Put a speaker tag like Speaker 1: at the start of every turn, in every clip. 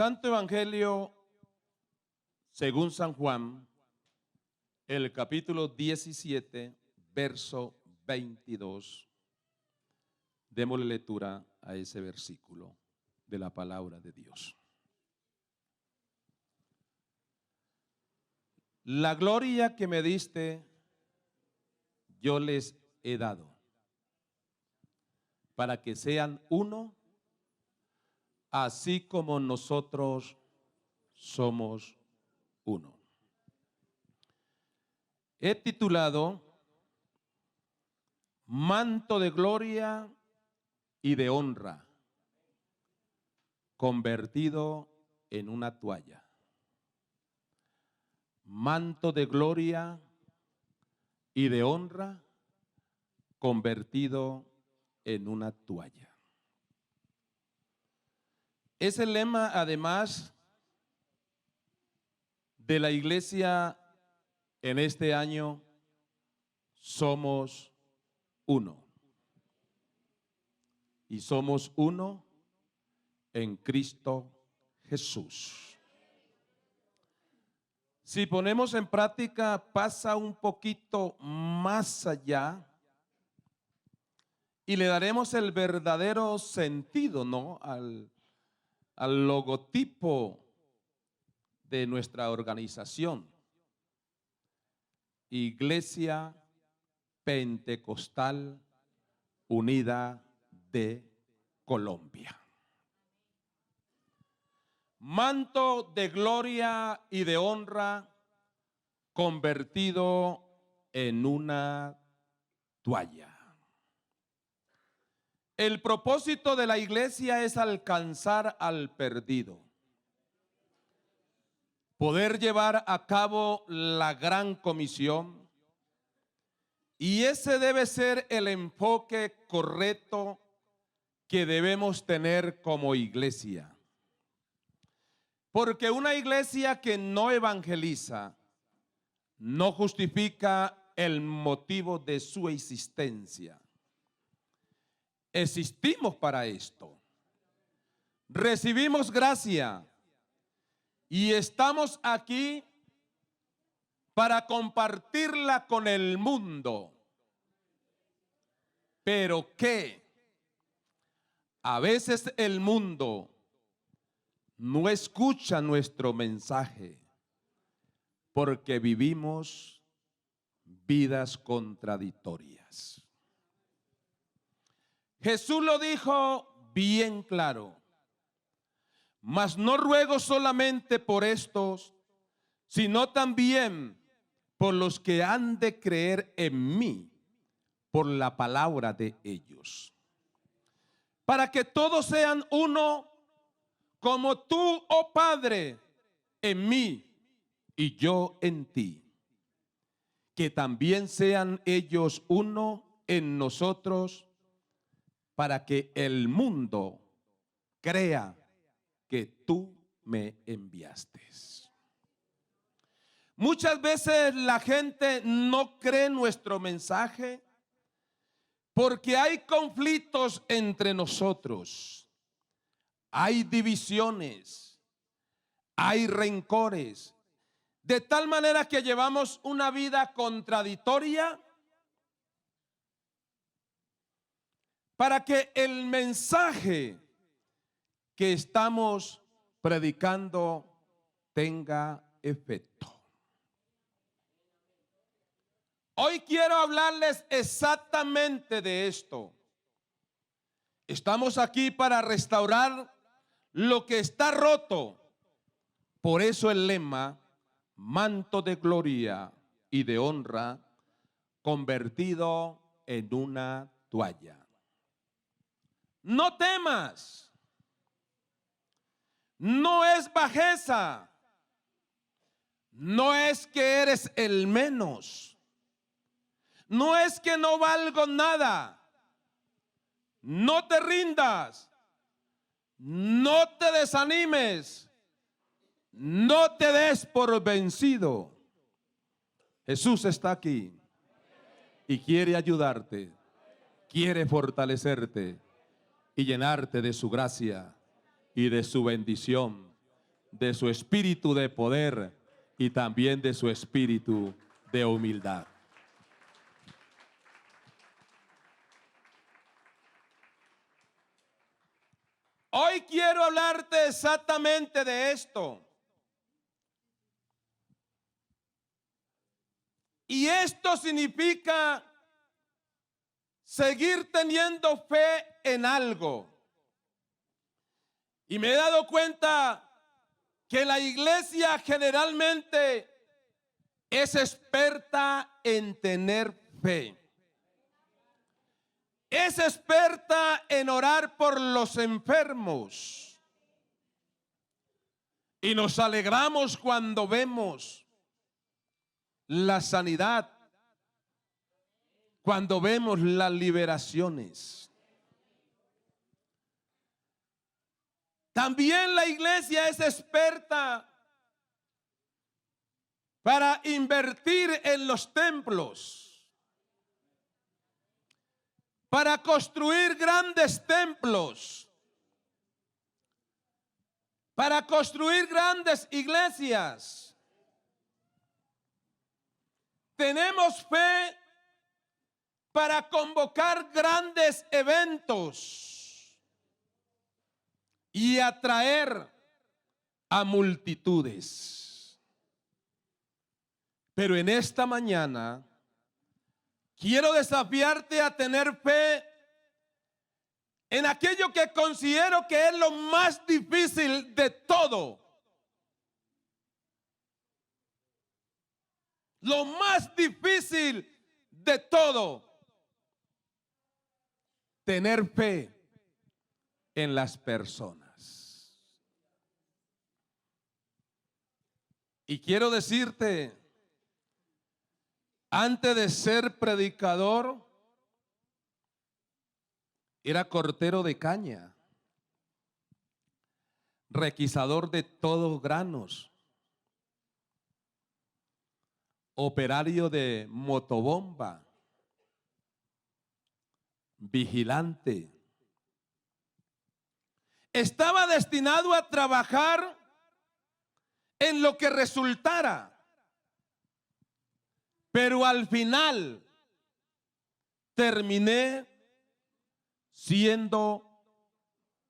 Speaker 1: Santo Evangelio según San Juan, el capítulo 17, verso 22. Démosle lectura a ese versículo de la palabra de Dios. La gloria que me diste, yo les he dado, para que sean uno, así como nosotros somos uno. He titulado Manto de gloria y de honra, convertido en una toalla. Manto de gloria y de honra, convertido en una toalla. Es el lema, además, de la iglesia en este año. Somos uno. Y somos uno en Cristo Jesús. Si ponemos en práctica, pasa un poquito más allá y le daremos el verdadero sentido, ¿no?, al logotipo de nuestra organización, Iglesia Pentecostal Unida de Colombia. Manto de gloria y de honra convertido en una toalla. El propósito de la iglesia es alcanzar al perdido, poder llevar a cabo la gran comisión, y ese debe ser el enfoque correcto que debemos tener como iglesia. Porque una iglesia que no evangeliza no justifica el motivo de su existencia. Existimos para esto. Recibimos gracia y estamos aquí para compartirla con el mundo. Pero ¿qué? A veces el mundo no escucha nuestro mensaje porque vivimos vidas contradictorias. Jesús lo dijo bien claro: mas no ruego solamente por estos, sino también por los que han de creer en mí por la palabra de ellos, para que todos sean uno, como tú, oh Padre, en mí y yo en ti, que también sean ellos uno en nosotros, para que el mundo crea que tú me enviaste. Muchas veces la gente no cree nuestro mensaje porque hay conflictos entre nosotros, hay divisiones, hay rencores, de tal manera que llevamos una vida contradictoria para que el mensaje que estamos predicando tenga efecto. Hoy quiero hablarles exactamente de esto. Estamos aquí para restaurar lo que está roto. Por eso el lema, manto de gloria y de honra, convertido en una toalla. No temas. No es bajeza. No es que eres el menos. No es que no valgo nada. No te rindas. No te desanimes. No te des por vencido. Jesús está aquí y quiere ayudarte, quiere fortalecerte y llenarte de su gracia y de su bendición de su espíritu de poder y también de su espíritu de humildad. Hoy quiero hablarte exactamente de esto. Y esto significa seguir teniendo fe en algo. Y me he dado cuenta que la iglesia generalmente es experta en tener fe. Es experta en orar por los enfermos. Y nos alegramos cuando vemos la sanidad, cuando vemos las liberaciones. También la iglesia es experta para invertir en los templos, para construir grandes templos, para construir grandes iglesias. Tenemos fe para convocar grandes eventos y atraer a multitudes. Pero en esta mañana quiero desafiarte a tener fe en aquello que considero que es lo más difícil de todo. Lo más difícil de todo. Tener fe en las personas. Y quiero decirte, antes de ser predicador, era cortero de caña, requisador de todos granos, operario de motobomba, vigilante. Estaba destinado a trabajar en lo que resultara. Pero al final terminé siendo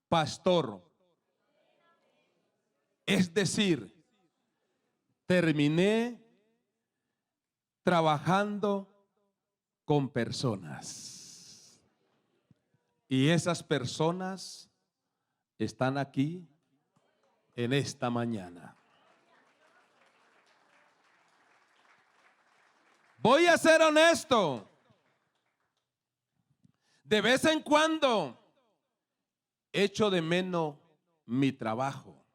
Speaker 1: pastor. Es decir, terminé trabajando con personas. Y esas personas están aquí en esta mañana. Voy a ser honesto. De vez en cuando echo de menos mi trabajo.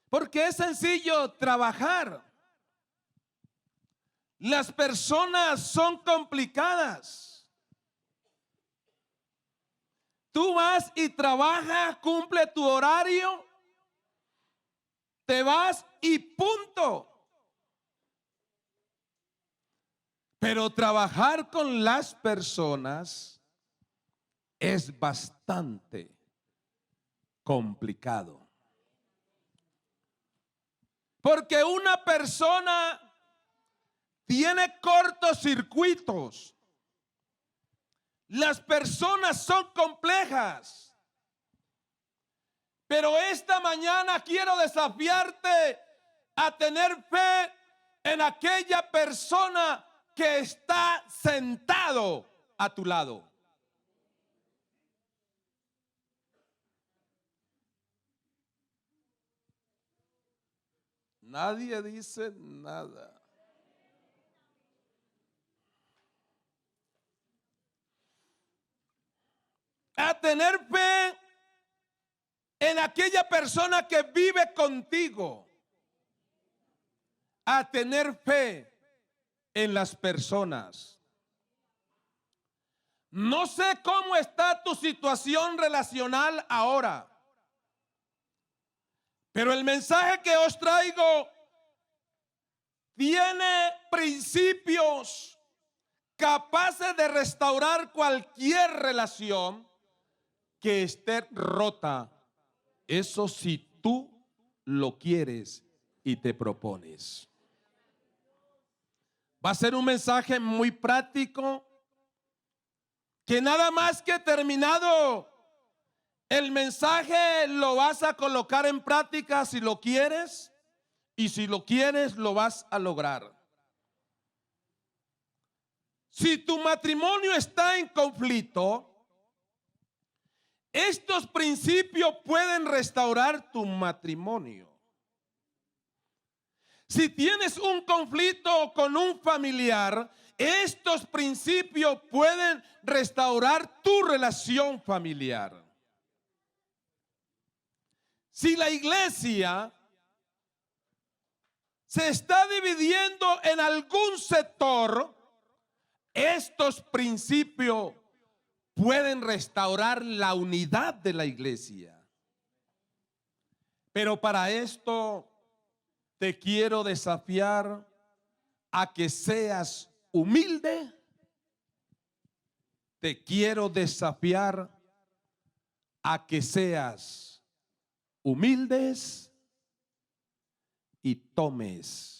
Speaker 1: Porque es sencillo trabajar. Las personas son complicadas. Tú vas y trabajas, cumple tu horario, te vas y punto. Pero trabajar con las personas es bastante complicado. Porque una persona tiene cortocircuitos. Las personas son complejas. Pero esta mañana quiero desafiarte a tener fe en aquella persona que está sentado a tu lado. Nadie dice nada. A tener fe en aquella persona que vive contigo. A tener fe en las personas. No sé cómo está tu situación relacional ahora, pero el mensaje que os traigo tiene principios capaces de restaurar cualquier relación que esté rota Eso si tú lo quieres y te propones. Va a ser un mensaje muy práctico, que nada más que terminado el mensaje lo vas a colocar en práctica si lo quieres, y si lo quieres lo vas a lograr. Si tu matrimonio está en conflicto, estos principios pueden restaurar tu matrimonio. Si tienes un conflicto con un familiar, estos principios pueden restaurar tu relación familiar. Si la iglesia se está dividiendo en algún sector, estos principios pueden restaurar la unidad de la iglesia. Pero para esto te quiero desafiar a que seas humilde. Te quiero desafiar a que seas humildes y tomes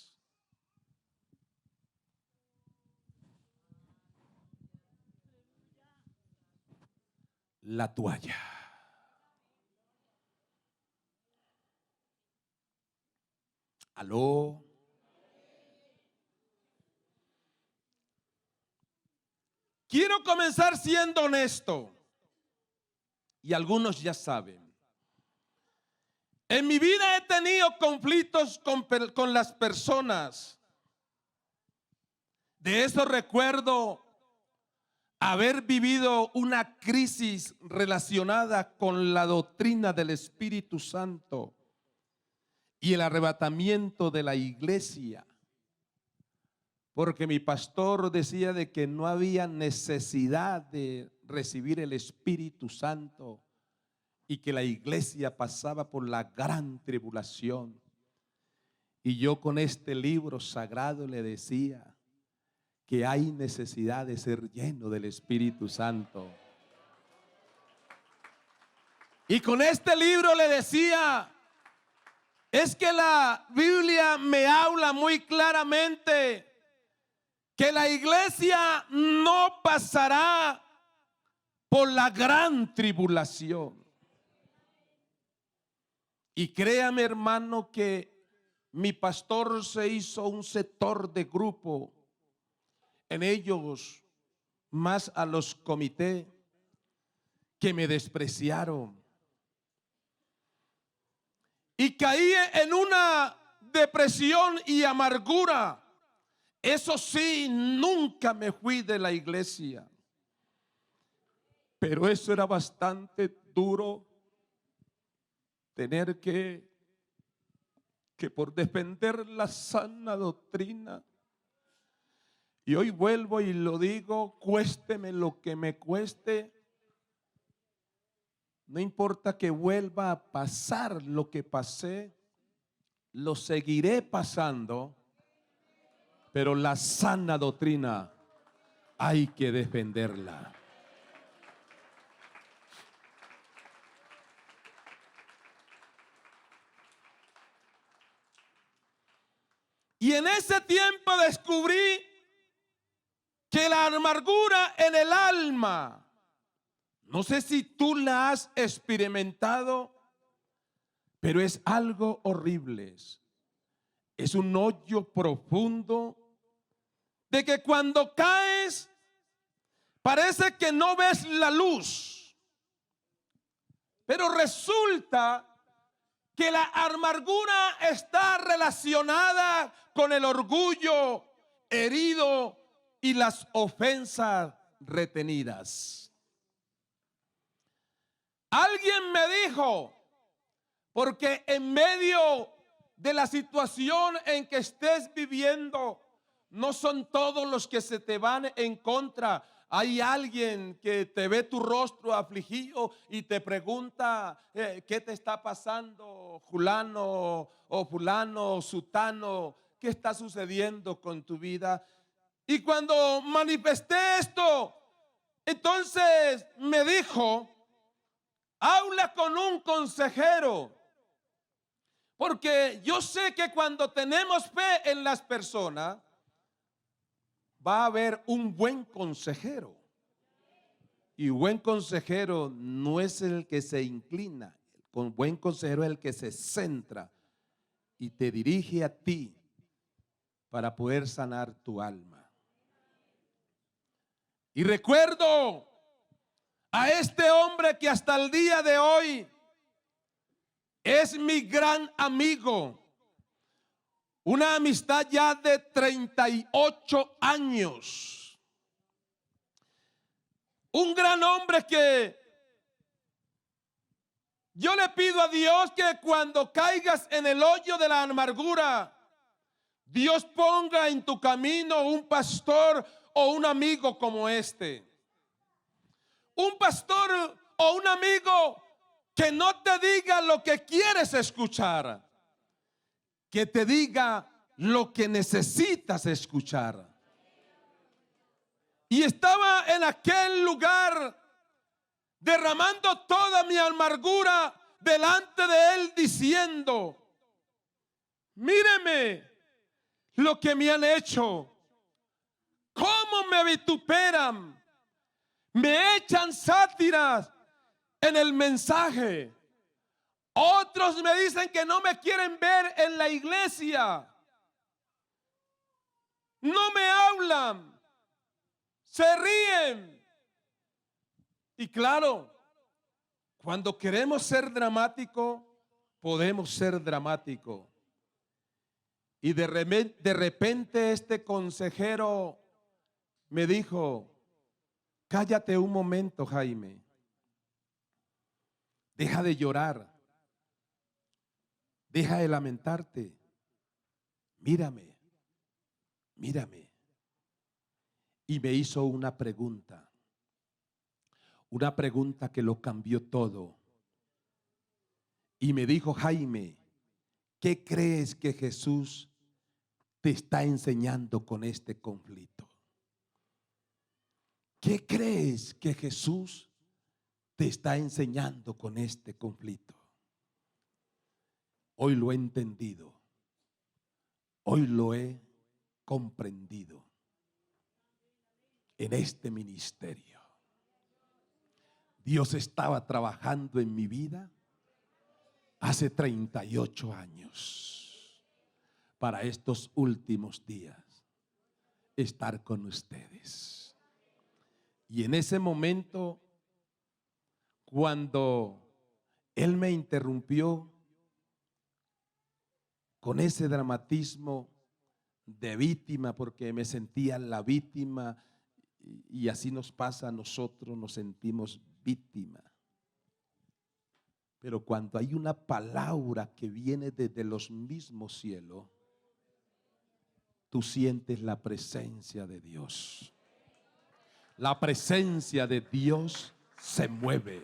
Speaker 1: la toalla. ¿Aló? Quiero comenzar siendo honesto, y algunos ya saben. En mi vida he tenido conflictos con las personas. De eso recuerdo haber vivido una crisis relacionada con la doctrina del Espíritu Santo y el arrebatamiento de la iglesia. Porque mi pastor decía de que no había necesidad de recibir el Espíritu Santo y que la iglesia pasaba por la gran tribulación. Y yo con este libro sagrado le decía que hay necesidad de ser lleno del Espíritu Santo. Y con este libro le decía, es que la Biblia me habla muy claramente que la iglesia no pasará por la gran tribulación. Y créame, hermano, que mi pastor se hizo un sector de grupo, en ellos más a los comités que me despreciaron. Y caí en una depresión y amargura. Eso sí, nunca me fui de la iglesia. Pero eso era bastante duro, tener que por defender la sana doctrina. Y hoy vuelvo y lo digo, cuésteme lo que me cueste. No importa que vuelva a pasar lo que pasé, lo seguiré pasando, pero la sana doctrina hay que defenderla. Y en ese tiempo descubrí que la amargura en el alma, no sé si tú la has experimentado, pero es algo horrible. Es un hoyo profundo de que cuando caes parece que no ves la luz, pero resulta que la amargura está relacionada con el orgullo herido y las ofensas retenidas. Alguien me dijo, porque en medio de la situación en que estés viviendo, no son todos los que se te van en contra. Hay alguien que te ve tu rostro afligido y te pregunta, ¿qué te está pasando, fulano o fulano, sutano? ¿Qué está sucediendo con tu vida? Y cuando manifesté esto, entonces me dijo Habla con un consejero. Porque yo sé que cuando tenemos fe en las personas, va a haber un buen consejero. Y buen consejero no es el que se inclina. Con buen consejero es el que se centra y te dirige a ti para poder sanar tu alma. Y recuerdo a este hombre que hasta el día de hoy es mi gran amigo. Una amistad ya de 38 años. Un gran hombre que yo le pido a Dios que cuando caigas en el hoyo de la amargura, Dios ponga en tu camino un pastor o un amigo como este. Un pastor o un amigo que no te diga lo que quieres escuchar, que te diga lo que necesitas escuchar. Y estaba en aquel lugar derramando toda mi amargura delante de él diciendo: míreme lo que me han hecho, cómo me vituperan, me echan sátiras en el mensaje. Otros me dicen que no me quieren ver en la iglesia, no me hablan, se ríen. Y claro, cuando queremos ser dramático, podemos ser dramático. Y de repente este consejero me dijo: cállate un momento, Jaime. Deja de llorar. Deja de lamentarte. Mírame. Mírame. Y me hizo una pregunta. Una pregunta que lo cambió todo. Y me dijo: Jaime, ¿qué crees que Jesús te está enseñando con este conflicto? ¿Qué crees que Jesús te está enseñando con este conflicto? Hoy lo he entendido. Hoy lo he comprendido en este ministerio. Dios estaba trabajando en mi vida hace 38 años para estos últimos días estar con ustedes. Y en ese momento, cuando Él me interrumpió con ese dramatismo de víctima, porque me sentía la víctima, y así nos pasa a nosotros, nos sentimos víctima. Pero cuando hay una palabra que viene desde los mismos cielos, tú sientes la presencia de Dios. La presencia de Dios se mueve.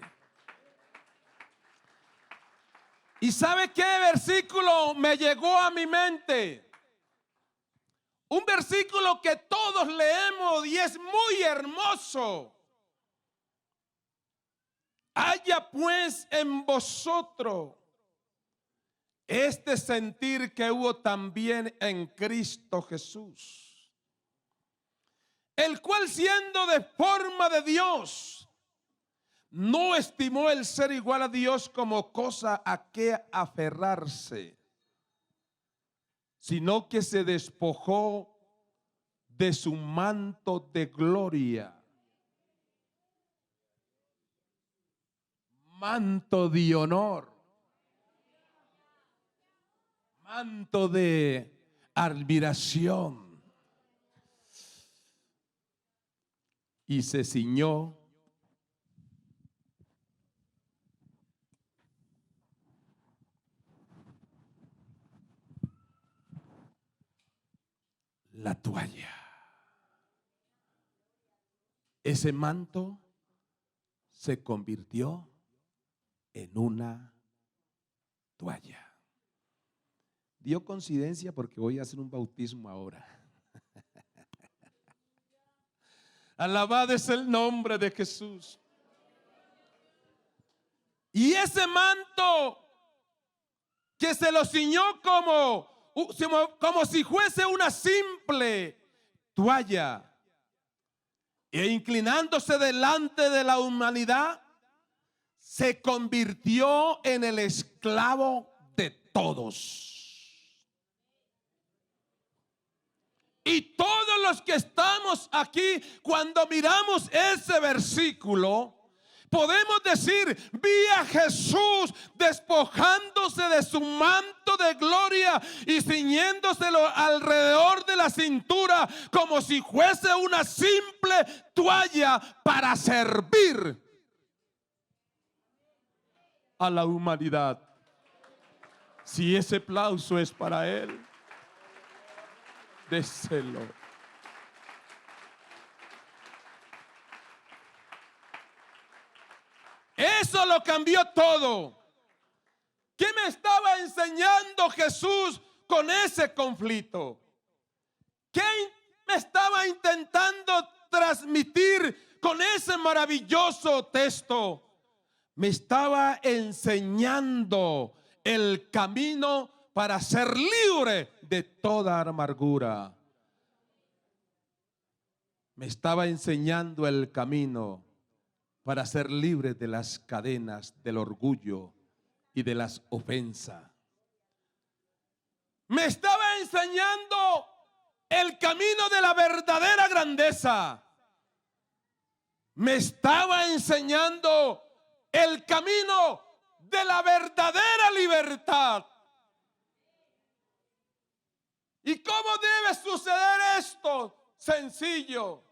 Speaker 1: ¿Y sabe qué versículo me llegó a mi mente? Un versículo que todos leemos y es muy hermoso. Haya pues en vosotros este sentir que hubo también en Cristo Jesús, el cual siendo de forma de Dios, no estimó el ser igual a Dios como cosa a que aferrarse, sino que se despojó de su manto de gloria, manto de honor, manto de admiración, y se ciñó la toalla. Ese manto se convirtió en una toalla. Dio coincidencia porque voy a hacer un bautismo ahora. Alabado es el nombre de Jesús. Y ese manto que se lo ciñó como si fuese una simple toalla, e inclinándose delante de la humanidad, se convirtió en el esclavo de todos. Y todos los que estamos aquí, cuando miramos ese versículo, podemos decir: vi a Jesús despojándose de su manto de gloria y ciñéndoselo alrededor de la cintura, como si fuese una simple toalla, para servir a la humanidad. Si ese aplauso es para Él, déselo. Eso lo cambió todo. ¿Qué me estaba enseñando Jesús con ese conflicto? ¿Qué me estaba intentando transmitir con ese maravilloso texto? Me estaba enseñando el camino para ser libre de toda amargura. Me estaba enseñando el camino para ser libre de las cadenas del orgullo y de las ofensas. Me estaba enseñando el camino de la verdadera grandeza. Me estaba enseñando el camino de la verdadera libertad. ¿Y cómo debe suceder esto? Sencillo.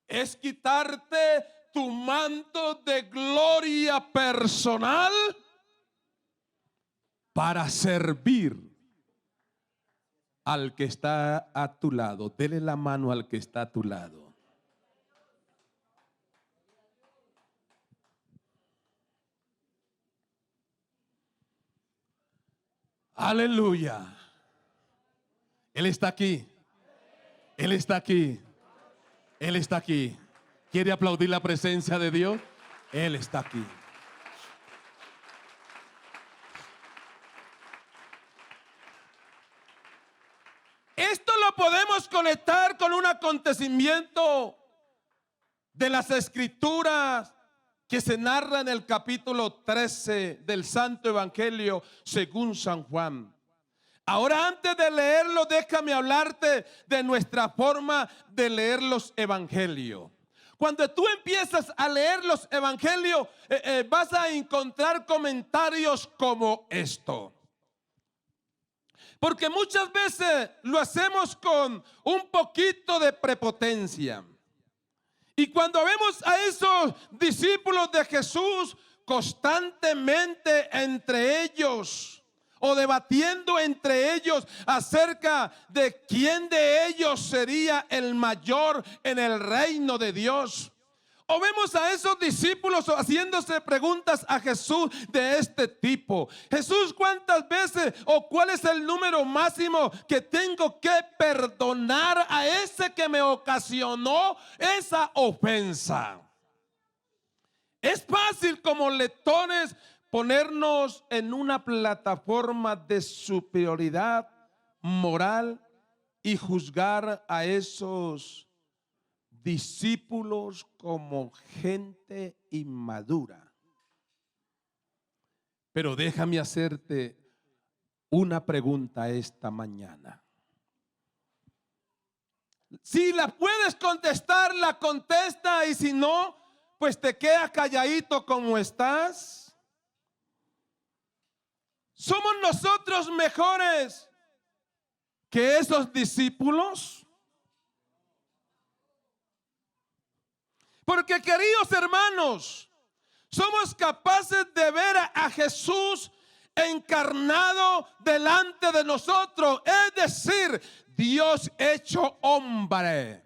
Speaker 1: Es quitarte tu manto de gloria personal para servir al que está a tu lado. Dele la mano al que está a tu lado. Aleluya. Él está aquí. Él está aquí. Él está aquí. ¿Quiere aplaudir la presencia de Dios? Él está aquí. Esto lo podemos conectar con un acontecimiento de las Escrituras que se narra en el capítulo 13 del Santo Evangelio según San Juan. Ahora, antes de leerlo, déjame hablarte de nuestra forma de leer los evangelios. Cuando tú empiezas a leer los evangelios, vas a encontrar comentarios como esto. Porque muchas veces lo hacemos con un poquito de prepotencia. Y cuando vemos a esos discípulos de Jesús constantemente entre ellos, o debatiendo entre ellos acerca de quién de ellos sería el mayor en el reino de Dios, o vemos a esos discípulos haciéndose preguntas a Jesús de este tipo: Jesús, ¿cuántas veces o cuál es el número máximo que tengo que perdonar a ese que me ocasionó esa ofensa? Es fácil como lectores ponernos en una plataforma de superioridad moral y juzgar a esos discípulos como gente inmadura. Pero déjame hacerte una pregunta esta mañana. Si la puedes contestar, la contesta, y si no, pues te quedas calladito como estás. ¿Somos nosotros mejores que esos discípulos? Porque, queridos hermanos, somos capaces de ver a Jesús encarnado delante de nosotros, es decir, Dios hecho hombre,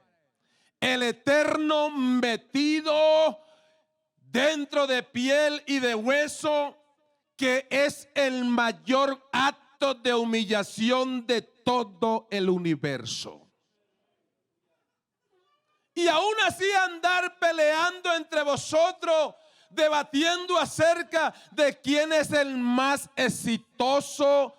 Speaker 1: el eterno metido dentro de piel y de hueso, que es el mayor acto de humillación de todo el universo. Y aún así andar peleando entre vosotros debatiendo acerca de quién es el más exitoso,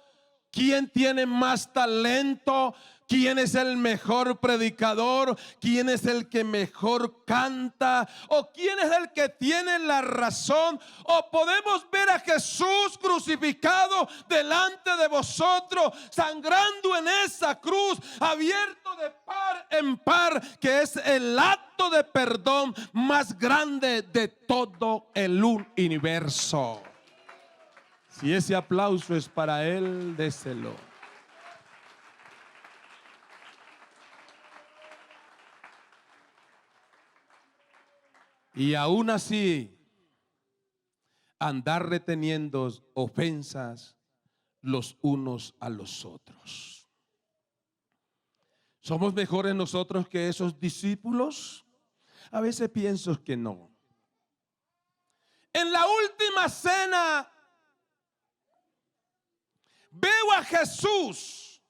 Speaker 1: quién tiene más talento, quién es el mejor predicador, quién es el que mejor canta, o quién es el que tiene la razón. O podemos ver a Jesús crucificado delante de vosotros, sangrando en esa cruz, abierto de par en par, que es el acto de perdón más grande de todo el universo. Si ese aplauso es para él, déselo. Y aún así, andar reteniendo ofensas los unos a los otros. ¿Somos mejores nosotros que esos discípulos? A veces pienso que no. En la última cena veo a Jesús,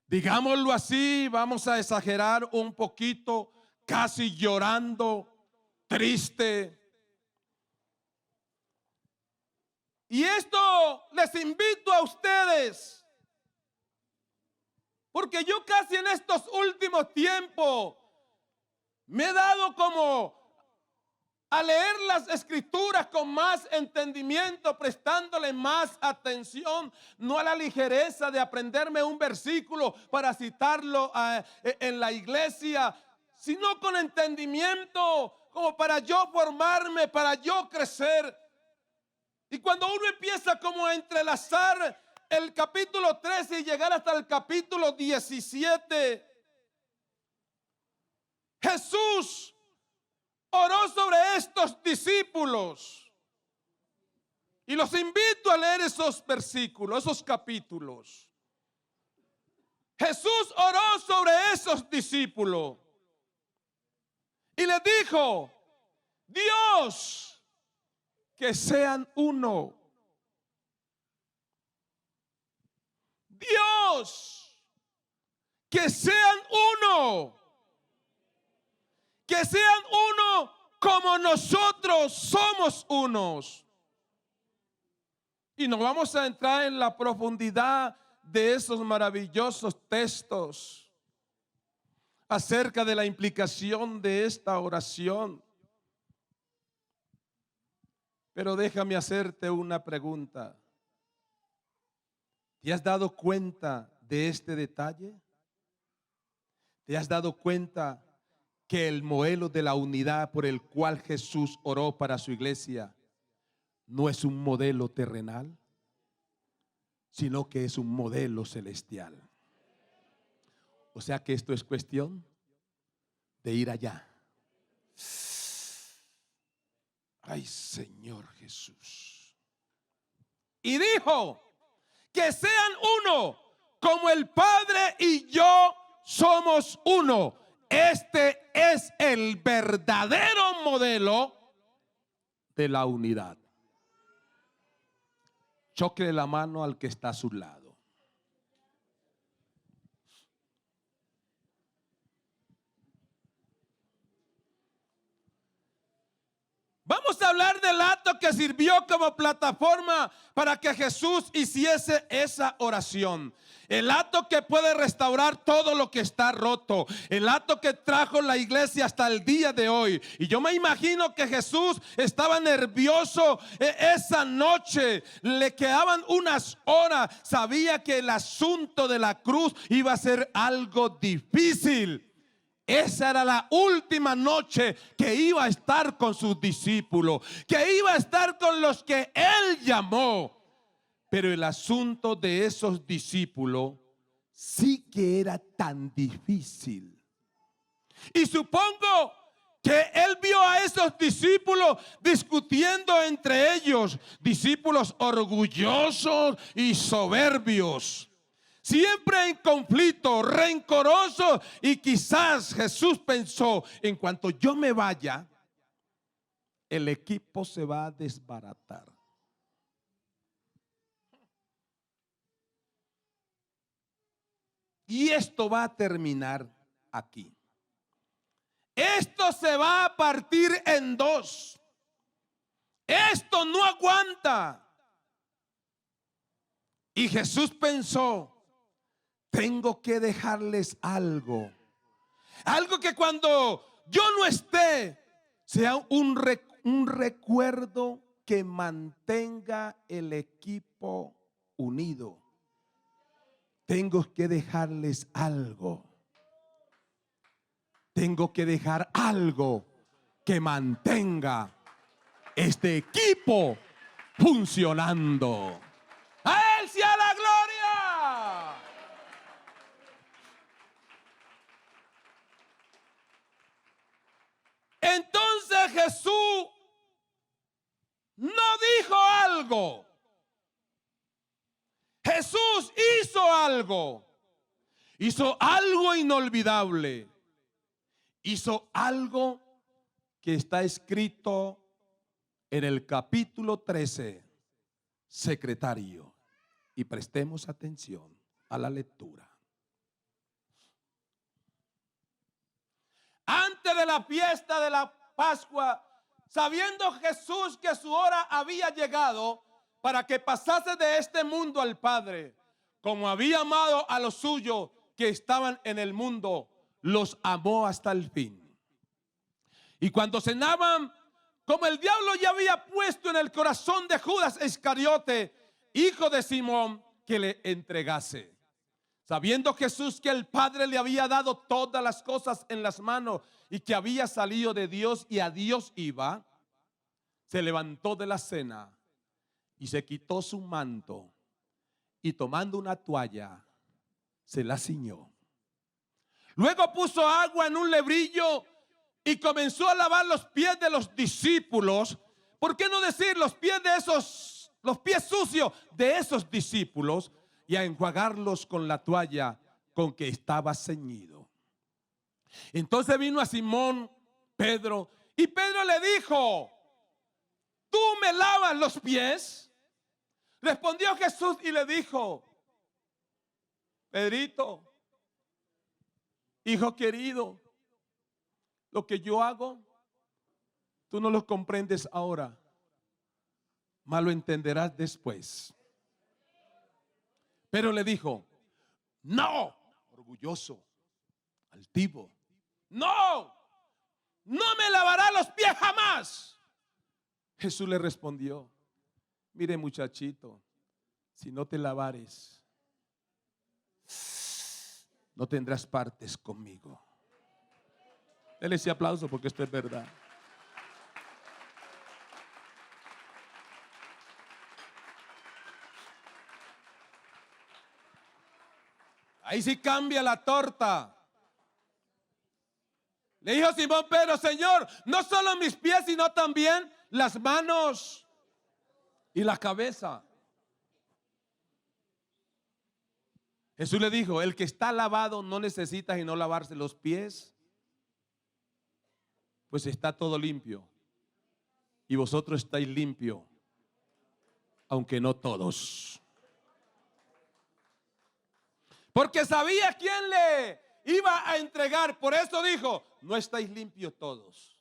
Speaker 1: digámoslo así, vamos a exagerar un poquito, casi llorando, triste. Y esto les invito a ustedes, porque yo casi en estos últimos tiempos me he dado como a leer las escrituras con más entendimiento, prestándole más atención, no a la ligereza de aprenderme un versículo para citarlo en la iglesia, sino con entendimiento, como para yo formarme, para yo crecer. Y cuando uno empieza como a entrelazar el capítulo 13 y llegar hasta el capítulo 17, Jesús oró sobre estos discípulos. Y los invito a leer esos versículos, esos capítulos. Jesús oró sobre esos discípulos y les dijo: Dios, que sean uno. Dios, que sean uno. Que sean uno como nosotros somos unos. Y no vamos a entrar en la profundidad de esos maravillosos textos acerca de la implicación de esta oración. Pero déjame hacerte una pregunta. ¿Te has dado cuenta de este detalle? ¿Te has dado cuenta que el modelo de la unidad por el cual Jesús oró para su iglesia no es un modelo terrenal, sino que es un modelo celestial? O sea que esto es cuestión de ir allá. Ay, Señor Jesús. Y dijo: que sean uno, como el Padre y yo somos uno. Este es el verdadero modelo de la unidad. Choque la mano al que está a su lado. Vamos a hablar del acto que sirvió como plataforma para que Jesús hiciese esa oración. El acto que puede restaurar todo lo que está roto. El acto que trajo la iglesia hasta el día de hoy. Y yo me imagino que Jesús estaba nervioso esa noche. Le quedaban unas horas. Sabía que el asunto de la cruz iba a ser algo difícil. Esa era la última noche que iba a estar con sus discípulos, que iba a estar con los que él llamó. Pero el asunto de esos discípulos sí que era tan difícil. Y supongo que él vio a esos discípulos discutiendo entre ellos, discípulos orgullosos y soberbios, siempre en conflicto, rencoroso. Y quizás Jesús pensó: en cuanto yo me vaya, el equipo se va a desbaratar. Y esto va a terminar aquí. Esto esto se va a partir en dos. Esto no aguanta. Y Jesús pensó, tengo que dejarles algo. Algo que cuando yo no esté, sea un recuerdo que mantenga el equipo unido. Tengo que dejarles algo. Tengo que dejar algo que mantenga este equipo funcionando. ¡A Él sea la gloria! Entonces Jesús no dijo algo. Jesús hizo algo. Hizo algo inolvidable. Hizo algo que está escrito en el capítulo 13, secretario. Y prestemos atención a la lectura. Antes de la fiesta de la Pascua, sabiendo Jesús que su hora había llegado para que pasase de este mundo al Padre, como había amado a los suyos que estaban en el mundo, los amó hasta el fin. Y cuando cenaban, como el diablo ya había puesto en el corazón de Judas Iscariote, hijo de Simón, que le entregase. Sabiendo Jesús que el Padre le había dado todas las cosas en las manos y que había salido de Dios y a Dios iba, se levantó de la cena y se quitó su manto y tomando una toalla se la ciñó. Luego puso agua en un lebrillo y comenzó a lavar los pies de los discípulos. ¿Por qué no decir los pies de esos, los pies sucios de esos discípulos? Y a enjuagarlos con la toalla con que estaba ceñido. Entonces vino a Simón Pedro y Pedro le dijo, ¿tú me lavas los pies? Respondió Jesús y le dijo, Pedrito, hijo querido, lo que yo hago, tú no lo comprendes ahora, mas lo entenderás después. Pero le dijo, no, orgulloso, altivo, no me lavará los pies jamás. Jesús le respondió, mire muchachito, si no te lavares, no tendrás partes conmigo. Dele ese aplauso porque esto es verdad. Ahí sí cambia la torta. Le dijo Simón Pedro, Señor, no solo mis pies, sino también las manos y la cabeza. Jesús le dijo, el que está lavado no necesita sino lavarse los pies, pues está todo limpio. Y vosotros estáis limpios, aunque no todos. Porque sabía quién le iba a entregar. Por eso dijo, no estáis limpios todos.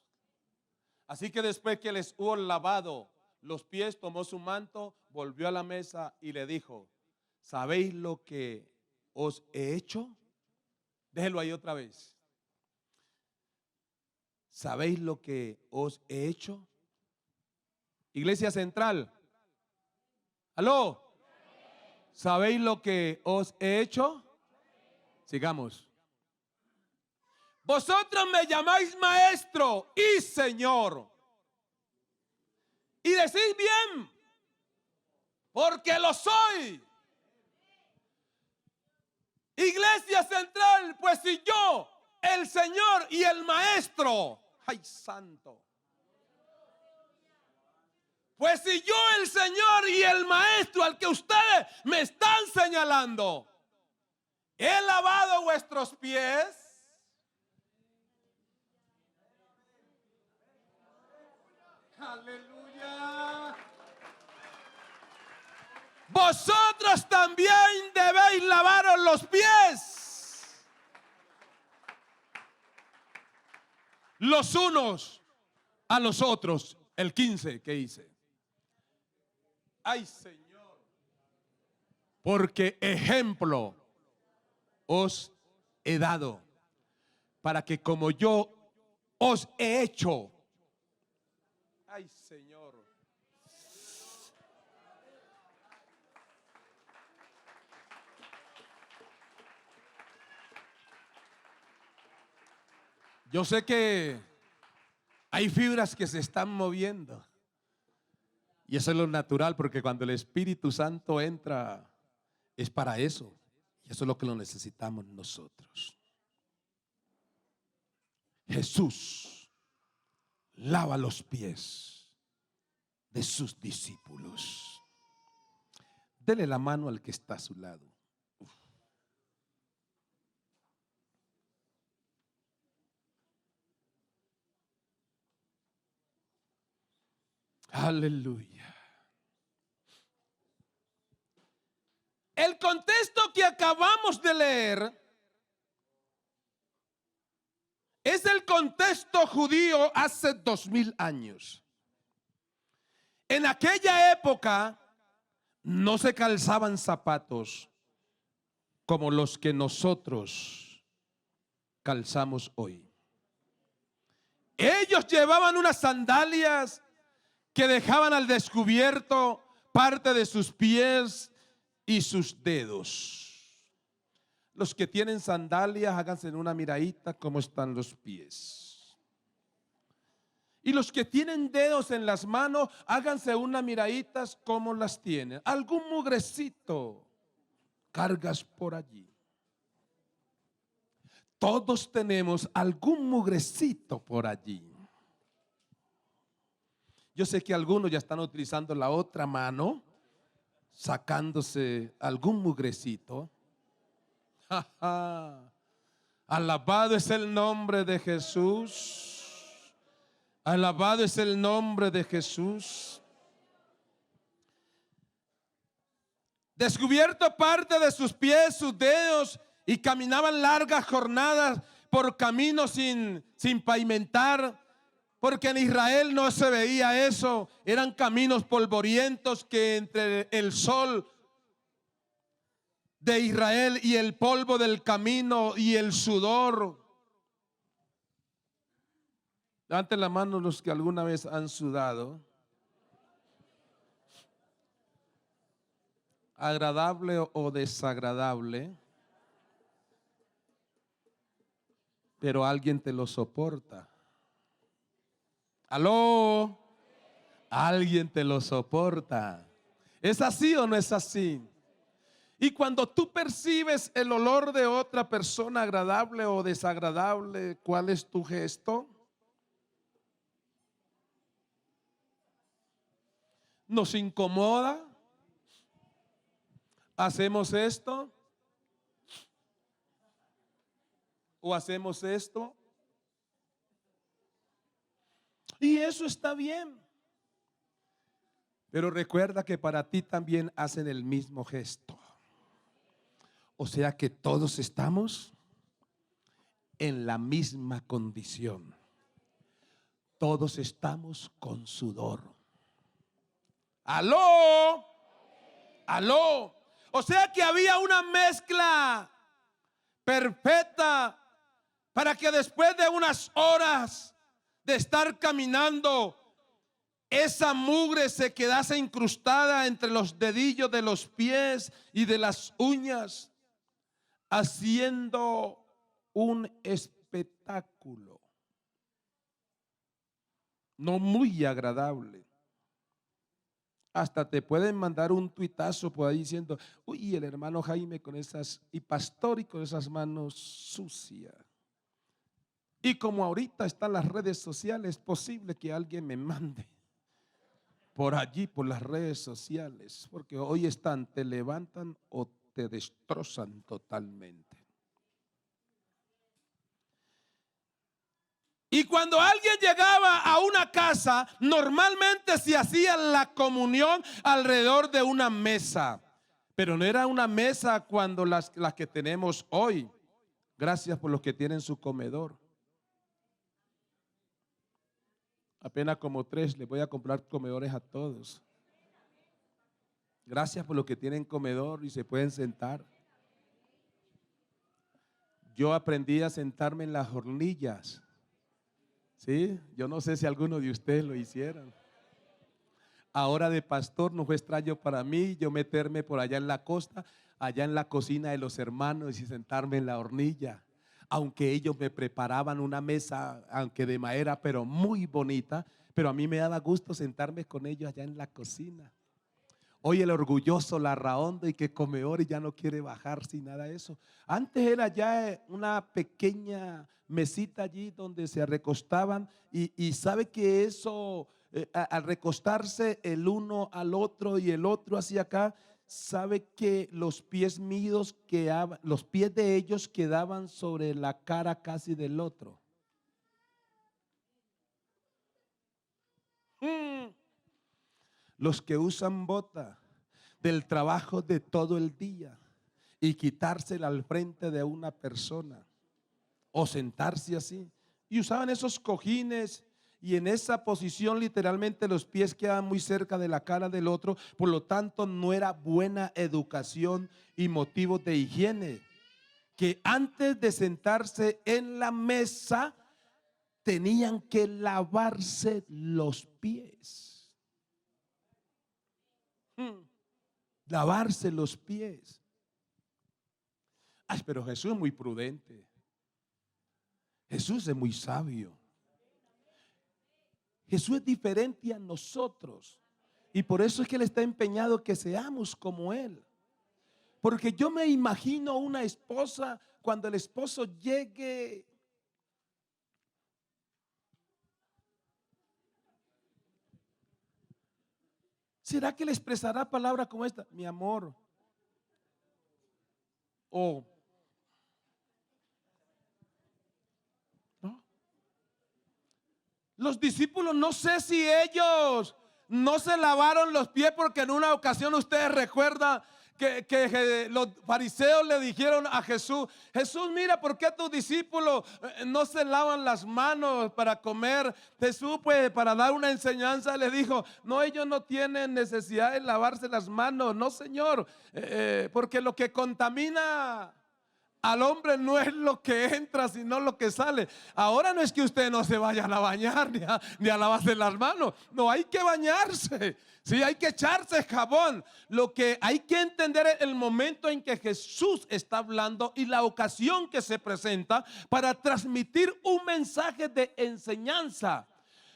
Speaker 1: Así que después que les hubo lavado los pies, tomó su manto, volvió a la mesa y le dijo, ¿sabéis lo que os he hecho? Déjelo ahí otra vez. ¿Sabéis lo que os he hecho? Iglesia Central. ¿Aló? ¿Sabéis lo que os he hecho? Sigamos. Vosotros me llamáis maestro y señor. Y decís bien, porque lo soy. Iglesia Central, pues si yo, el Señor y el maestro, ay santo. Pues si yo, el Señor y el maestro al que ustedes me están señalando, he lavado vuestros pies, aleluya, vosotros también debéis lavaros los pies. los unos a los otros. El 15, ¿qué hice? Ay, Señor. Porque ejemplo os he dado, para que como yo os he hecho. Ay, Señor. Yo sé que hay fibras que se están moviendo. Y eso es lo natural, porque cuando el Espíritu Santo entra, es para eso. Y eso es lo que lo necesitamos nosotros. Jesús lava los pies de sus discípulos. Dele la mano al que está a su lado. Aleluya. El contexto que acabamos de leer es el contexto judío hace 2000 años. En aquella época no se calzaban zapatos como los que nosotros calzamos hoy. Ellos llevaban unas sandalias que dejaban al descubierto parte de sus pies y sus dedos. Los que tienen sandalias, háganse una miradita cómo están los pies. Y los que tienen dedos en las manos, háganse una miradita cómo las tienen. Algún mugrecito cargas por allí. Todos tenemos algún mugrecito por allí. Yo sé que algunos ya están utilizando la otra mano, sacándose algún mugrecito. Alabado es el nombre de Jesús. Alabado es el nombre de Jesús. Descubierto parte de sus pies, sus dedos, y caminaban largas jornadas por caminos sin pavimentar, porque en Israel no se veía eso. Eran caminos polvorientos que entre el sol de Israel y el polvo del camino y el sudor. Levanten la mano los que alguna vez han sudado. Agradable o desagradable, pero alguien te lo soporta. ¿Aló? Alguien te lo soporta. ¿Es así o no es así? Y cuando tú percibes el olor de otra persona, agradable o desagradable, ¿cuál es tu gesto? ¿Nos incomoda? ¿Hacemos esto? ¿O hacemos esto? Y eso está bien. Pero recuerda que para ti también hacen el mismo gesto. O sea que todos estamos en la misma condición. Todos estamos con sudor. ¡Aló! ¡Aló! O sea que había una mezcla perfecta para que después de unas horas de estar caminando, esa mugre se quedase incrustada entre los dedillos de los pies y de las uñas, haciendo un espectáculo no muy agradable. Hasta te pueden mandar un tuitazo por ahí diciendo: uy, el hermano Jaime con esas, y pastor, y con esas manos sucias. Y como ahorita están las redes sociales, es posible que alguien me mande por allí, por las redes sociales, porque hoy están, te levantan o te destrozan totalmente. Y cuando alguien llegaba a una casa, normalmente se hacía la comunión alrededor de una mesa. Pero no era una mesa cuando las que tenemos hoy. Gracias por los que tienen su comedor. Apenas como 3, les voy a comprar comedores a todos. Gracias por los que tienen comedor y se pueden sentar. Yo aprendí a sentarme en las hornillas. ¿Sí? Yo no sé si alguno de ustedes lo hicieron. Ahora de pastor no fue extraño para mí yo meterme por allá en la costa, allá en la cocina de los hermanos y sentarme en la hornilla. Aunque ellos me preparaban una mesa, aunque de madera, pero muy bonita, pero a mí me daba gusto sentarme con ellos allá en la cocina. Hoy el orgulloso la raonda y que comedor y ya no quiere bajar sin nada de eso. Antes era ya una pequeña mesita allí donde se recostaban y sabe que eso, al recostarse el uno al otro y el otro hacia acá, sabe que los pies míos los pies de ellos quedaban sobre la cara casi del otro. Los que usan bota del trabajo de todo el día y quitársela al frente de una persona o sentarse así y usaban esos cojines y en esa posición literalmente los pies quedaban muy cerca de la cara del otro, por lo tanto no era buena educación y motivo de higiene, que antes de sentarse en la mesa tenían que lavarse los pies. Lavarse los pies. Ay, pero Jesús es muy prudente. Jesús es muy sabio. Jesús es diferente a nosotros. Y por eso es que Él está empeñado que seamos como Él. Porque yo me imagino una esposa cuando el esposo llegue. ¿Será que le expresará palabras como esta? Mi amor. O ¿no? Los discípulos, no sé si ellos no se lavaron los pies, porque en una ocasión ustedes recuerdan que los fariseos le dijeron a Jesús: Jesús, mira, ¿por qué tus discípulos no se lavan las manos para comer? Jesús, pues, para dar una enseñanza, le dijo: no, ellos no tienen necesidad de lavarse las manos, no, Señor, porque lo que contamina al hombre no es lo que entra, sino lo que sale. Ahora no es que ustedes no se vayan a bañar ni a lavarse las manos. No, hay que bañarse. Sí, hay que echarse jabón. Lo que hay que entender es el momento en que Jesús está hablando y la ocasión que se presenta para transmitir un mensaje de enseñanza.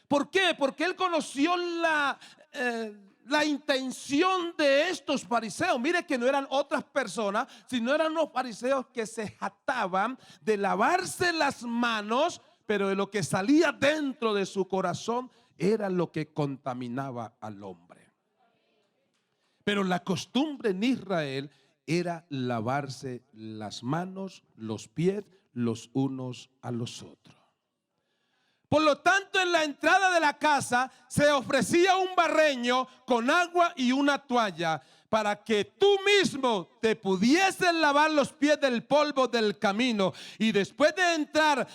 Speaker 1: ¿Por qué? Porque Él conoció la intención de estos fariseos. Mire que no eran otras personas, sino eran los fariseos que se jactaban de lavarse las manos, pero de lo que salía dentro de su corazón era lo que contaminaba al hombre. Pero la costumbre en Israel era lavarse las manos, los pies, los unos a los otros. Por lo tanto, en la entrada de la casa se ofrecía un barreño con agua y una toalla para que tú mismo te pudieses lavar los pies del polvo del camino, y después de entrar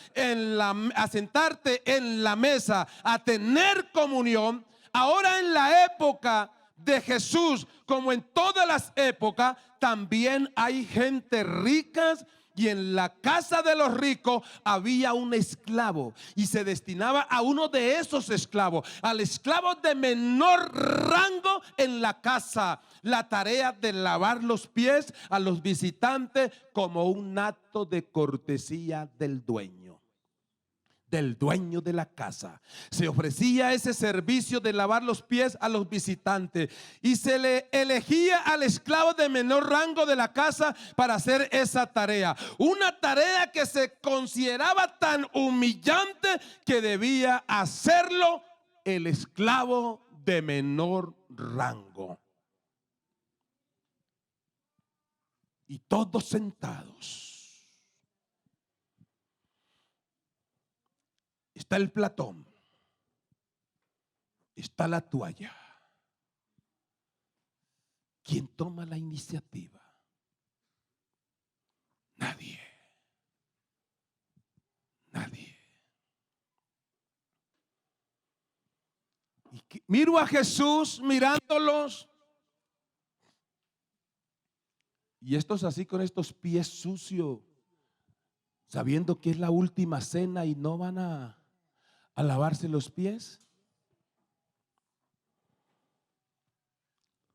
Speaker 1: a sentarte en la mesa a tener comunión. Ahora, en la época de Jesús, como en todas las épocas, también hay gente rica. Y en la casa de los ricos había un esclavo, y se destinaba a uno de esos esclavos, al esclavo de menor rango en la casa, la tarea de lavar los pies a los visitantes como un acto de cortesía del dueño de la casa. Se ofrecía ese servicio de lavar los pies a los visitantes, y se le elegía al esclavo de menor rango de la casa para hacer esa tarea. Una tarea que se consideraba tan humillante que debía hacerlo el esclavo de menor rango. Y todos sentados. Está el platón, está la toalla. ¿Quién toma la iniciativa? Nadie. Nadie. Miro a Jesús mirándolos. Y estos así con estos pies sucios, sabiendo que es la última cena y no van a lavarse los pies.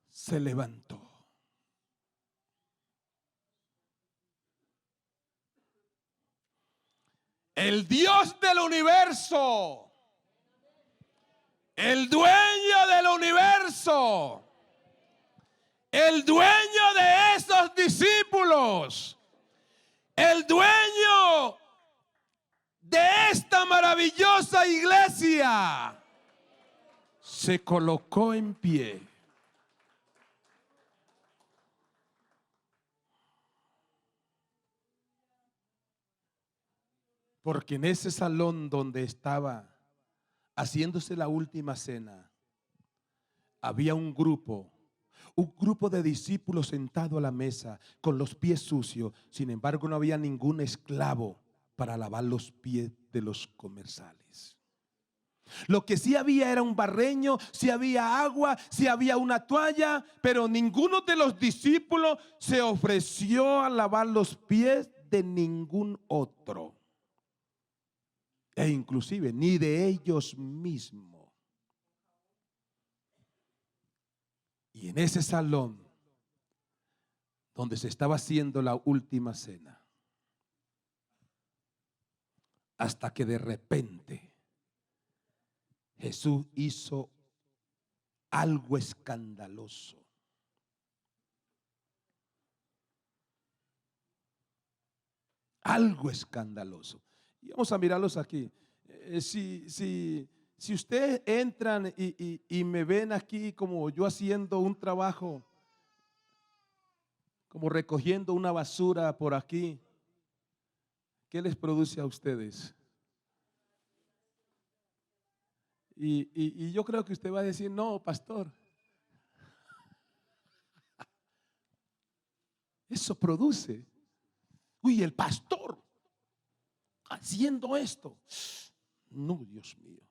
Speaker 1: Se levantó. El Dios del universo, el dueño del universo, el dueño de esos discípulos, el dueño de esta maravillosa iglesia, se colocó en pie. Porque en ese salón donde estaba haciéndose la última cena, había un grupo de discípulos sentado a la mesa con los pies sucios. Sin embargo, no había ningún esclavo para lavar los pies de los comensales. Lo que sí había era un barreño, sí había agua, sí había una toalla, pero ninguno de los discípulos se ofreció a lavar los pies de ningún otro. E inclusive ni de ellos mismos. Y en ese salón donde se estaba haciendo la última cena, hasta que de repente Jesús hizo algo escandaloso. Algo escandaloso. Y vamos a mirarlos aquí. Si ustedes entran y me ven aquí como yo haciendo un trabajo, como recogiendo una basura por aquí, ¿qué les produce a ustedes? Y yo creo que usted va a decir, no, pastor, eso produce. Uy, el pastor haciendo esto. No, Dios mío.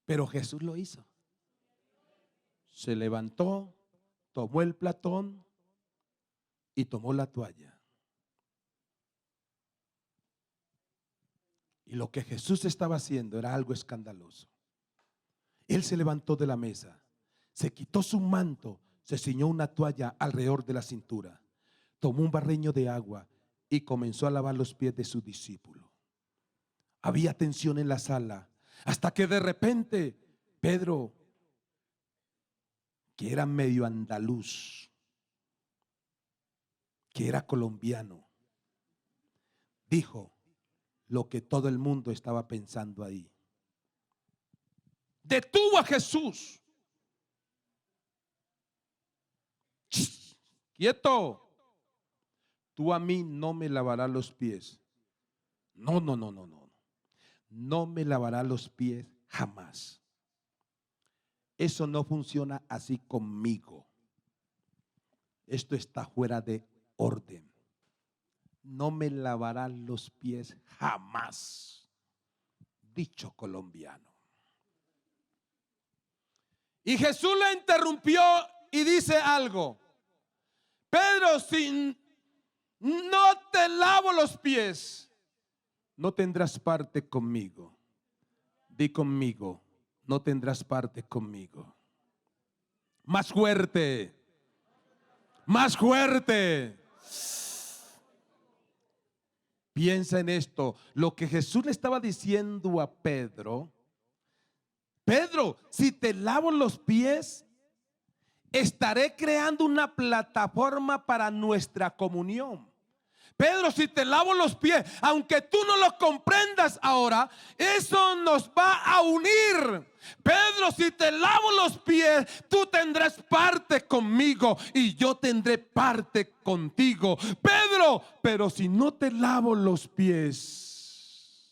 Speaker 1: Pero Jesús lo hizo. Se levantó, tomó el platón y tomó la toalla. Y lo que Jesús estaba haciendo era algo escandaloso. Él se levantó de la mesa, se quitó su manto, se ciñó una toalla alrededor de la cintura, tomó un barreño de agua y comenzó a lavar los pies de su discípulo. Había tensión en la sala, hasta que de repente Pedro, que era medio andaluz, que era colombiano, dijo lo que todo el mundo estaba pensando ahí. Detuvo a Jesús. Quieto. Tú a mí no me lavarás los pies. No. No me lavarás los pies jamás. Eso no funciona así conmigo. Esto está fuera de orden. No me lavarás los pies jamás. Dicho colombiano. Y Jesús le interrumpió y dice algo. Pedro, si no te lavo los pies, no tendrás parte conmigo. Di conmigo, no tendrás parte conmigo. Más fuerte. Más fuerte. Piensa en esto. Lo que Jesús le estaba diciendo a Pedro. Pedro, si te lavo los pies, estaré creando una plataforma para nuestra comunión. Pedro, si te lavo los pies, aunque tú no lo comprendas ahora, eso nos va a unir. Pedro, si te lavo los pies, tú tendrás parte conmigo y yo tendré parte contigo. Pedro, pero si no te lavo los pies,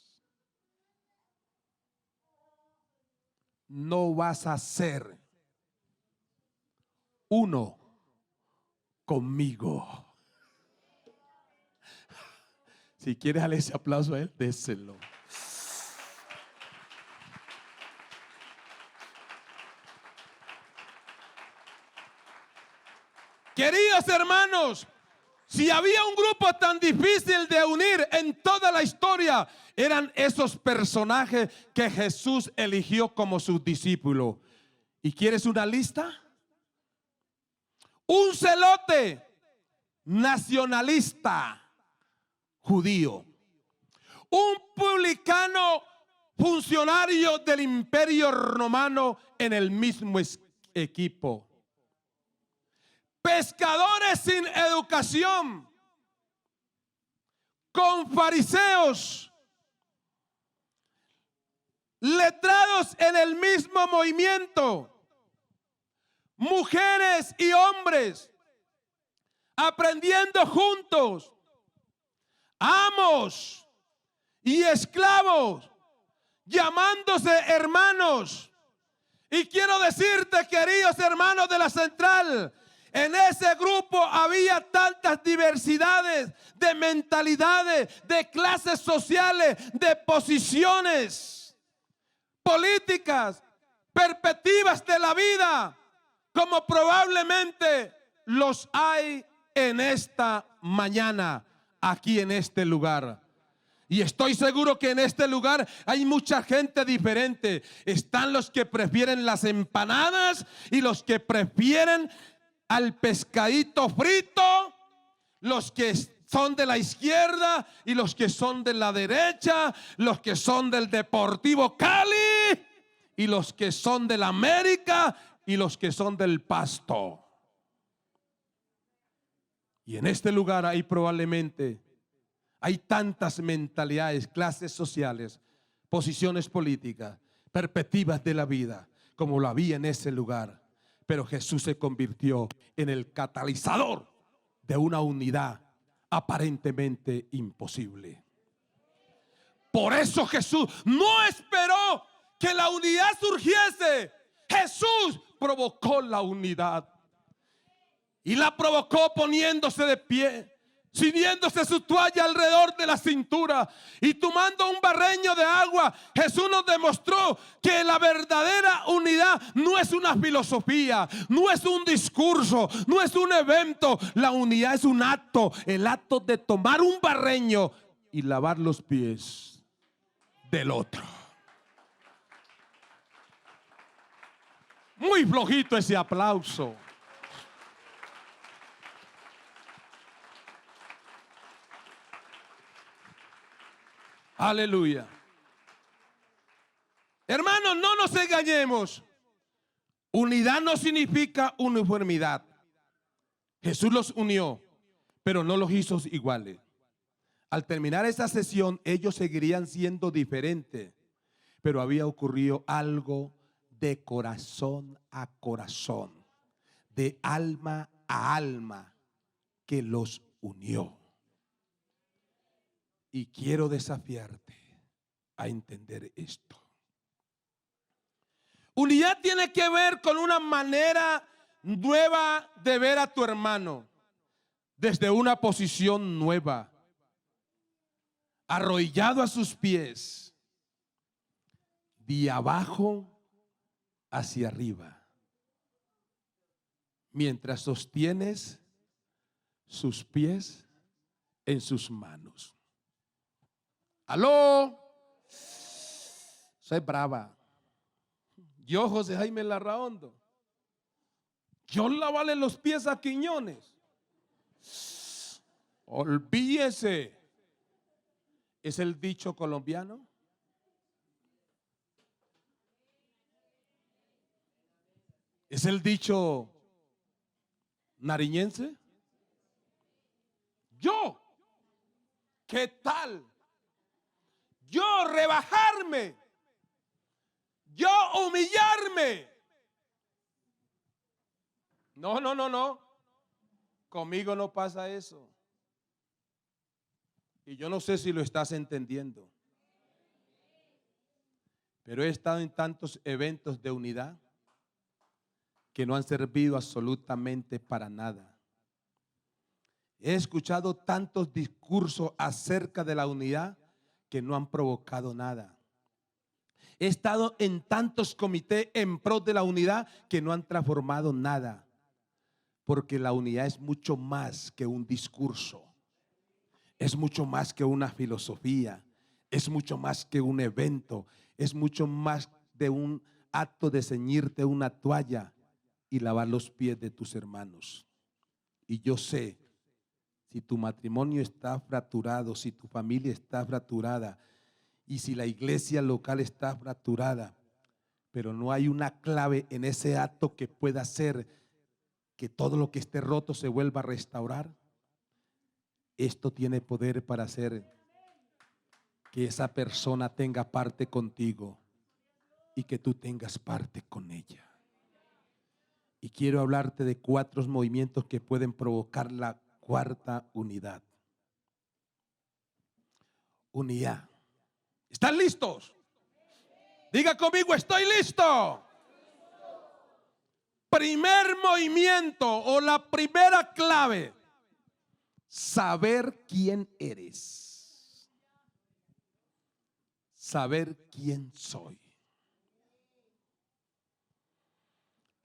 Speaker 1: no vas a ser uno conmigo. Si quieres darle ese aplauso a él, déselo. Queridos hermanos, si había un grupo tan difícil de unir en toda la historia, eran esos personajes que Jesús eligió como sus discípulos. ¿Y quieres una lista? Un celote nacionalista judío, un publicano funcionario del Imperio Romano en el mismo equipo, pescadores sin educación, con fariseos, letrados en el mismo movimiento, mujeres y hombres aprendiendo juntos, amos y esclavos llamándose hermanos. Y quiero decirte, queridos hermanos de la Central, en ese grupo había tantas diversidades de mentalidades, de clases sociales, de posiciones políticas, perspectivas de la vida, como probablemente los hay en esta mañana, aquí en este lugar. Y estoy seguro que en este lugar hay mucha gente diferente. Están los que prefieren las empanadas y los que prefieren al pescadito frito, los que son de la izquierda y los que son de la derecha, los que son del Deportivo Cali y los que son del América y los que son del Pasto. Y en este lugar hay probablemente, hay tantas mentalidades, clases sociales, posiciones políticas, perspectivas de la vida, como lo había en ese lugar. Pero Jesús se convirtió en el catalizador de una unidad aparentemente imposible. Por eso Jesús no esperó que la unidad surgiese. Jesús provocó la unidad. Y la provocó poniéndose de pie, ciñéndose su toalla alrededor de la cintura y tomando un barreño de agua. Jesús nos demostró que la verdadera unidad no es una filosofía, no es un discurso, no es un evento. La unidad es un acto, el acto de tomar un barreño y lavar los pies del otro. Muy flojito ese aplauso. Aleluya. Hermanos, no nos engañemos. Unidad no significa uniformidad. Jesús los unió, pero no los hizo iguales. Al terminar esa sesión, ellos seguirían siendo diferentes, pero había ocurrido algo de corazón a corazón, de alma a alma, que los unió. Y quiero desafiarte a entender esto. Unidad tiene que ver con una manera nueva de ver a tu hermano, desde una posición nueva, arrodillado a sus pies, de abajo hacia arriba, mientras sostienes sus pies en sus manos. Aló, soy brava. Yo, José Jaime Larraondo, yo lavarle los pies a Quiñones. Olvídese. ¿Es el dicho colombiano? ¿Es el dicho nariñense? Yo, ¿qué tal? Yo rebajarme, yo humillarme. No. Conmigo no pasa eso. Y yo no sé si lo estás entendiendo. Pero he estado en tantos eventos de unidad que no han servido absolutamente para nada. He escuchado tantos discursos acerca de la unidad que no han provocado nada. He estado en tantos comités en pro de la unidad que no han transformado nada. Porque la unidad es mucho más que un discurso, es mucho más que una filosofía, es mucho más que un evento, es mucho más de un acto de ceñirte una toalla y lavar los pies de tus hermanos. Y yo sé, si tu matrimonio está fracturado, si tu familia está fracturada y si la iglesia local está fracturada, pero no hay una clave en ese acto que pueda hacer que todo lo que esté roto se vuelva a restaurar, esto tiene poder para hacer que esa persona tenga parte contigo y que tú tengas parte con ella. Y quiero hablarte de 4 movimientos que pueden provocar la cuarta unidad. Unidad. ¿Están listos? Diga conmigo, estoy listo. Primer movimiento o la primera clave: saber quién eres. Saber quién soy.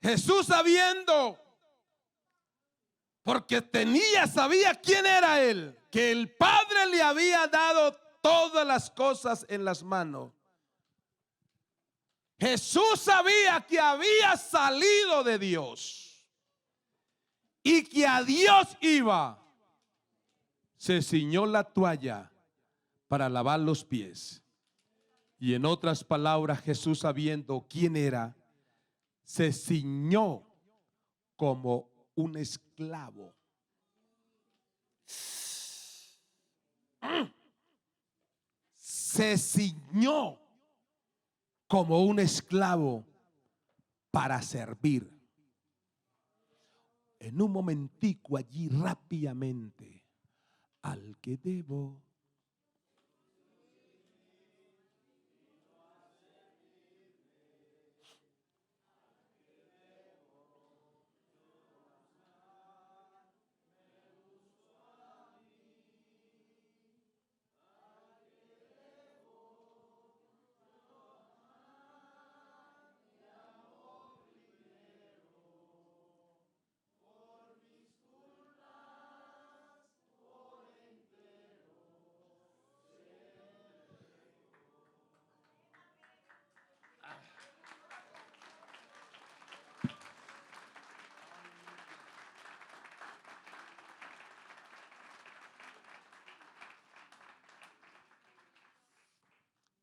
Speaker 1: Jesús, sabiendo, porque sabía quién era él, que el Padre le había dado todas las cosas en las manos. Jesús sabía que había salido de Dios y que a Dios iba. Se ciñó la toalla para lavar los pies. Y en otras palabras, Jesús, sabiendo quién era, se ciñó como un esclavo. Se ciñó como un esclavo para servir. En un momentico allí rápidamente, al que debo.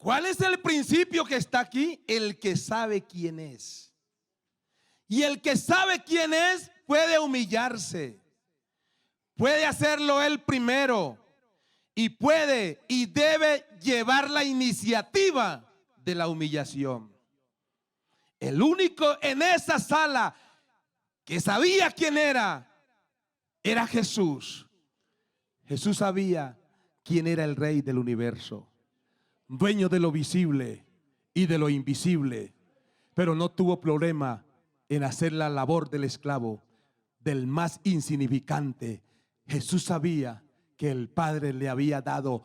Speaker 1: ¿Cuál es el principio que está aquí? El que sabe quién es. Y el que sabe quién es puede humillarse. Puede hacerlo él primero. Y puede y debe llevar la iniciativa de la humillación. El único en esa sala que sabía quién era Jesús. Jesús sabía quién era el Rey del universo, dueño de lo visible y de lo invisible, pero no tuvo problema en hacer la labor del esclavo, del más insignificante. Jesús sabía que el Padre le había dado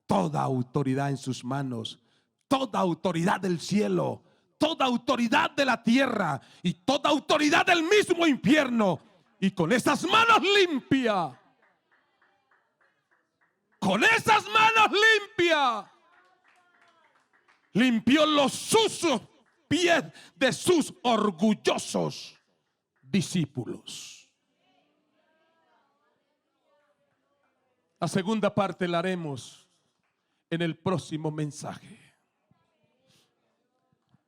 Speaker 1: toda autoridad en sus manos, toda autoridad del cielo, toda autoridad de la tierra y toda autoridad del mismo infierno. Y con esas manos limpias, con esas manos limpias, limpió los sucios pies de sus orgullosos discípulos. La segunda parte la haremos en el próximo mensaje.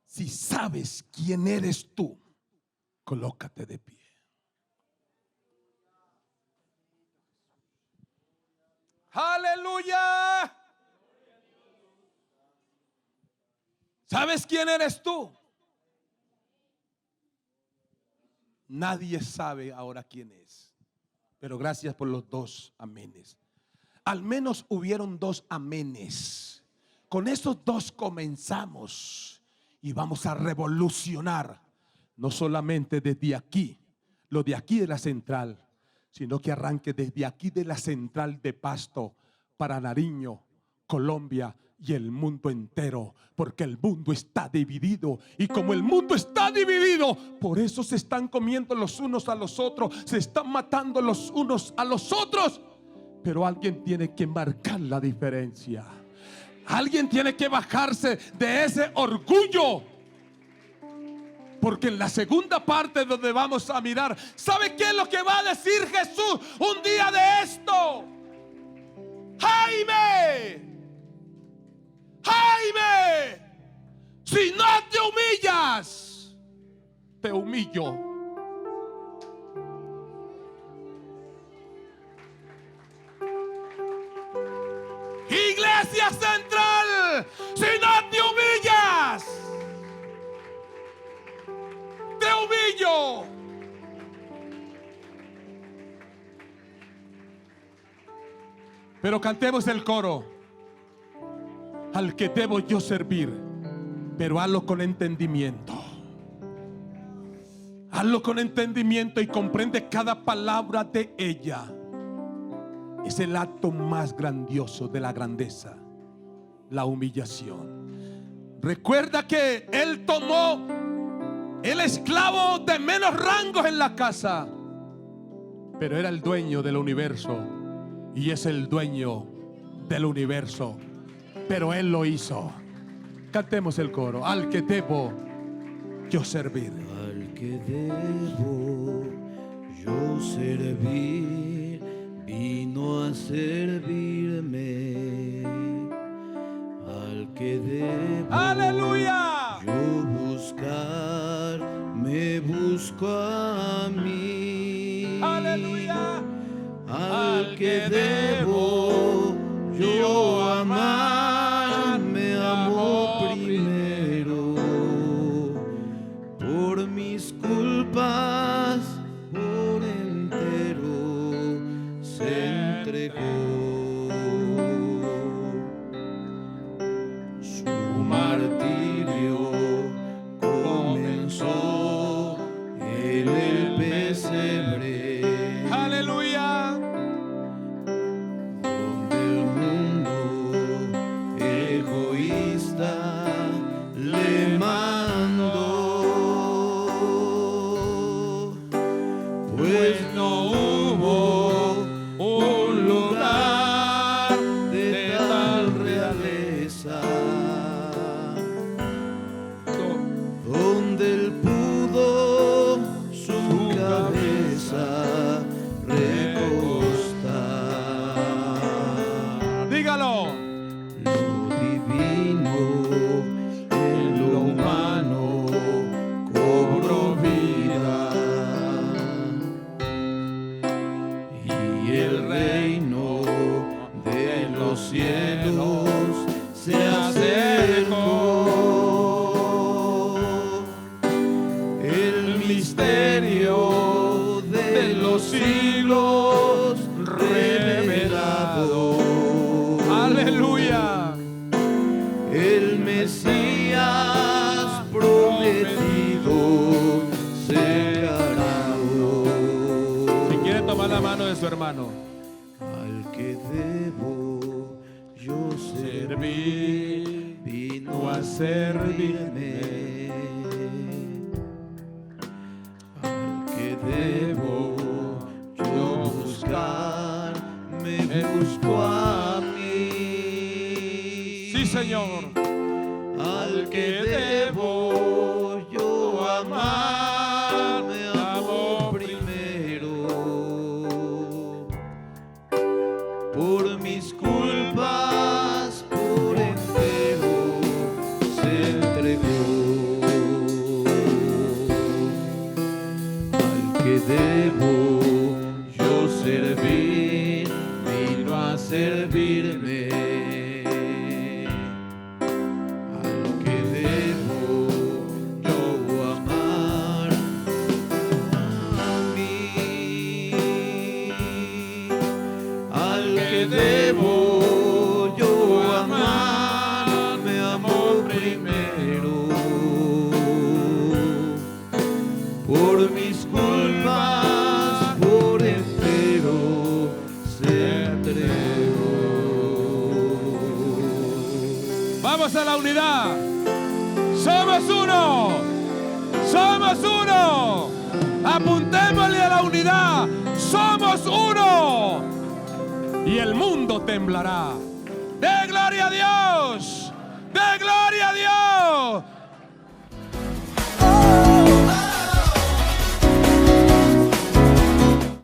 Speaker 1: Si sabes quién eres tú, colócate de pie. Aleluya. ¿Sabes quién eres tú? Nadie sabe ahora quién es. Pero gracias por los 2 amenes. Al menos hubieron 2 amenes. Con esos 2 comenzamos y vamos a revolucionar, no solamente desde aquí, lo de aquí de la central, sino que arranque desde aquí de la central de Pasto para Nariño, Colombia, y el mundo entero, porque el mundo está dividido, y como el mundo está dividido, por eso se están comiendo los unos a los otros, se están matando los unos a los otros. Pero alguien tiene que marcar la diferencia. Alguien tiene que bajarse de ese orgullo, porque en la segunda parte donde vamos a mirar, ¿sabe qué es lo que va a decir Jesús un día de esto? Jaime, Jaime, si no te humillas, te humillo. Iglesia Central, si no te humillas, te humillo. Pero cantemos el coro. Al que debo yo servir, pero hazlo con entendimiento. Hazlo con entendimiento y comprende cada palabra de ella. Es el acto más grandioso de la grandeza, la humillación. Recuerda que Él tomó el esclavo de menos rangos en la casa, pero era el dueño del universo y es el dueño del universo. Pero Él lo hizo. Cantemos el coro. Al que debo yo servir.
Speaker 2: Al que debo yo servir, vino a servirme. Al que debo
Speaker 1: ¡Aleluya!
Speaker 2: yo buscar, me busco a mí.
Speaker 1: ¡Aleluya!
Speaker 2: Al que debo yo amar, me amó primero. Por mis culpas por entero se entregó. Su martirio comenzó en el pesebre.
Speaker 1: ¡Aleluya!
Speaker 2: Donde el mundo egoísta le mandó, pues no hubo un lugar de tal realeza donde él pudo su cabeza recostar.
Speaker 1: Dígalo.
Speaker 2: Lo divino en lo humano cobró vida, y el reino de los cielos se acercó. El misterio de los siglos revelado.
Speaker 1: ¡Aleluya!
Speaker 2: El Mesías prometido se hará.
Speaker 1: Si quiere tomar la mano de su hermano.
Speaker 2: Al que debo yo servir, vino a servirme. Al que debo yo buscar, me busco a mí.
Speaker 1: Sí, Señor.
Speaker 2: Al que debo yo amar, me amó primero. Por mis culpas por entero se entregó. Al que debo yo servir, vino a servirme. Al que debo yo amar,
Speaker 1: Vamos a la unidad. Somos uno. Somos uno. Apuntémosle a la unidad. Somos uno. Y el mundo temblará. ¡De gloria a Dios! ¡De gloria a Dios!